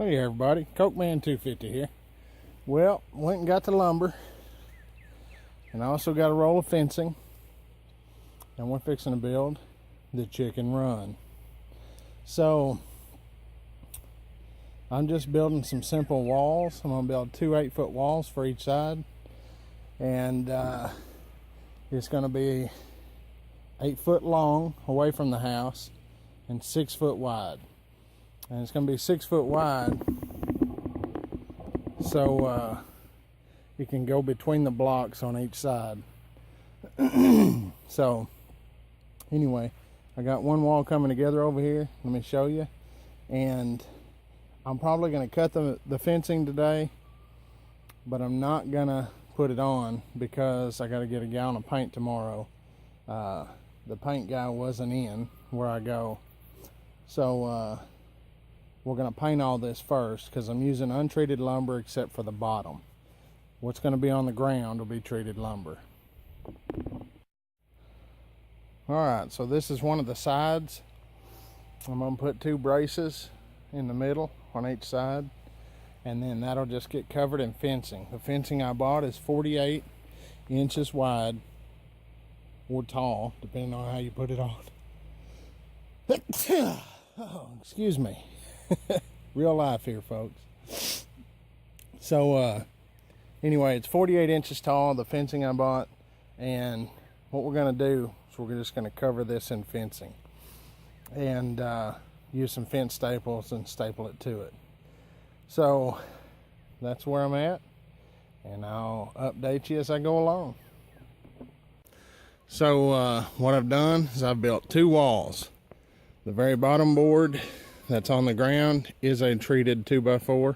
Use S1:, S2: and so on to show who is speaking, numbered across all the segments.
S1: Hey everybody, Coop Man 250 here. Well, went and got the lumber, and I also got a roll of fencing, and we're fixing to build the chicken run. So I'm just building some simple walls. I'm gonna build two 8-foot walls for each side, and it's gonna be 8 foot long away from the house and 6 foot wide. And it's going to be 6 foot wide, so you can go between the blocks on each side. So anyway, I got one wall coming together over here. Let me show you. And I'm probably going to cut the fencing today, but I'm not going to put it on because I got to get a gallon of paint tomorrow. The paint guy wasn't in where I go, so we're going to paint all this first because I'm using untreated lumber except for the bottom. What's going to be on the ground will be treated lumber. Alright, so this is one of the sides. I'm going to put 2 braces in the middle on each side, and then that'll just get covered in fencing. The fencing I bought is 48 inches wide or tall, depending on how you put it on. Oh, excuse me. Real life here, folks. So anyway, it's 48 inches tall, the fencing I bought, and what we're going to do is we're just going to cover this in fencing and use some fence staples and staple it to it. So that's where I'm at, and I'll update you as I go along. So what I've done is I've built 2 walls. The very bottom board that's on the ground is a treated 2x4,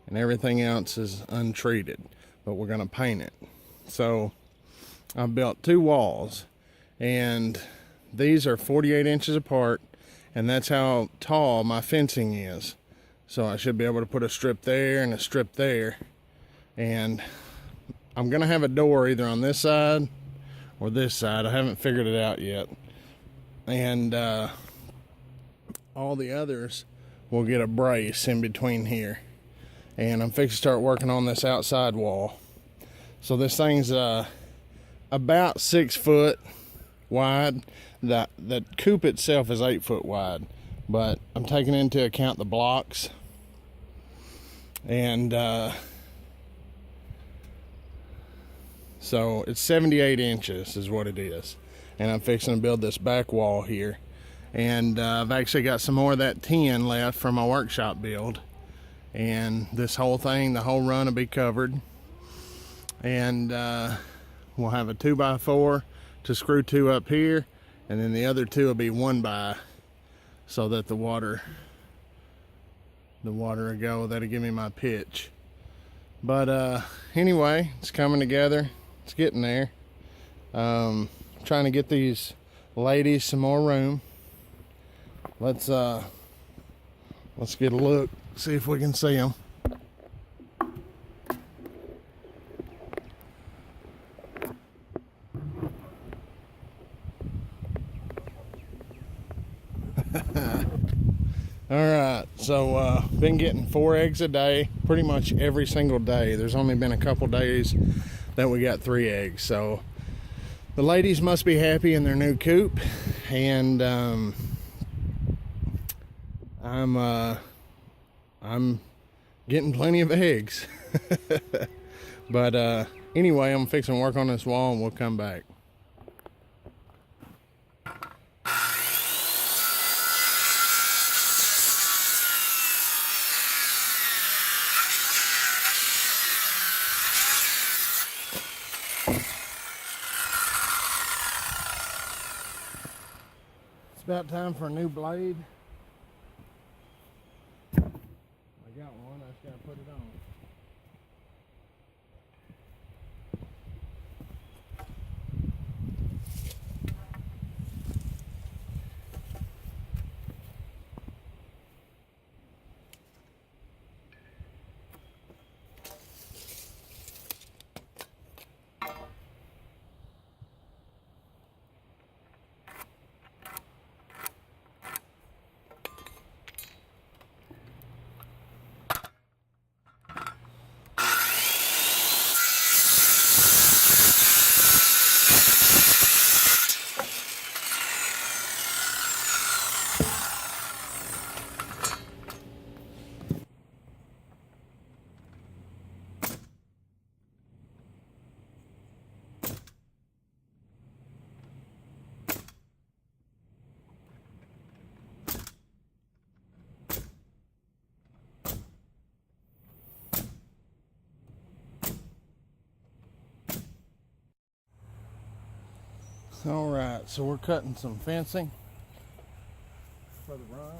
S1: and everything else is untreated, but we're going to paint it. So I've built 2 walls, and these are 48 inches apart, and that's how tall my fencing is. So I should be able to put a strip there and a strip there, and I'm going to have a door either on this side or this side. I haven't figured it out yet, and all the others will get a brace in between here. And I'm fixing to start working on this outside wall. So this thing's about 6 foot wide. The coop itself is 8 foot wide, but I'm taking into account the blocks, and so it's 78 inches is what it is. And I'm fixing to build this back wall here. And I've actually got some more of that tin left from my workshop build, and this whole thing, the whole run will be covered, and we'll have a 2x4 to screw 2 up here, and then the other 2 will be 1x, so that the water will go. That'll give me my pitch. But anyway, it's coming together. It's getting there. Trying to get these ladies some more room. Let's get a look, see if we can see them. Alright, so been getting 4 eggs a day pretty much every single day. There's only been a couple days that we got 3 eggs, so the ladies must be happy in their new coop, and I'm getting plenty of eggs. But anyway, I'm fixing to work on this wall, and we'll come back. It's about time for a new blade. I got one, I just gotta put it on. All right, so we're cutting some fencing for the run.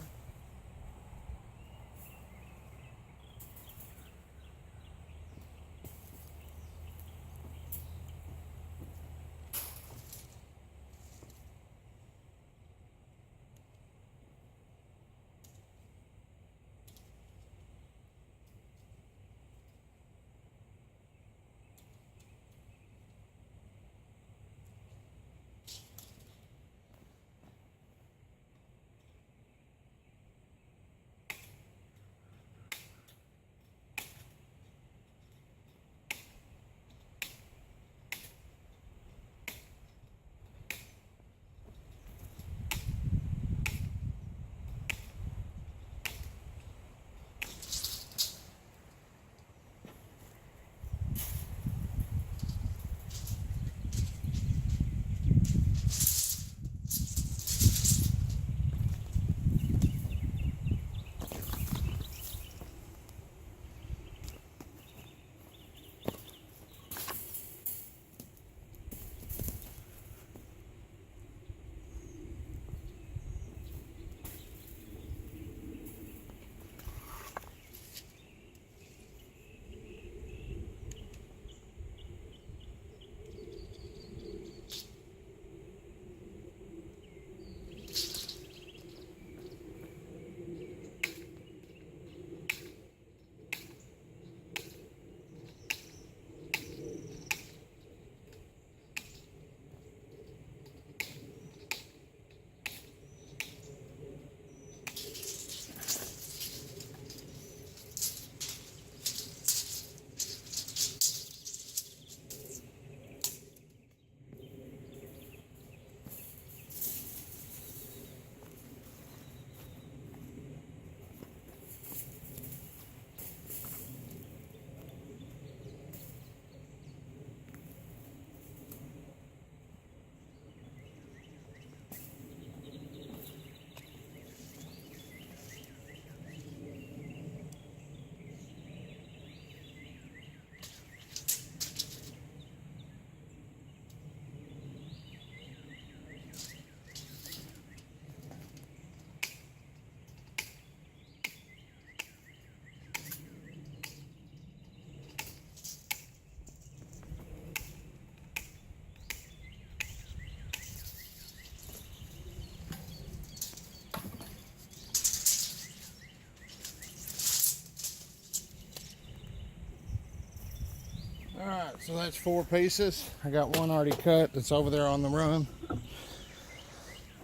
S1: All right, so that's 4 pieces. I got one already cut that's over there on the run.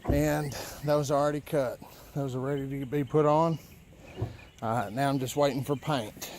S1: And those are already cut. Those are ready to be put on. Now I'm just waiting for paint.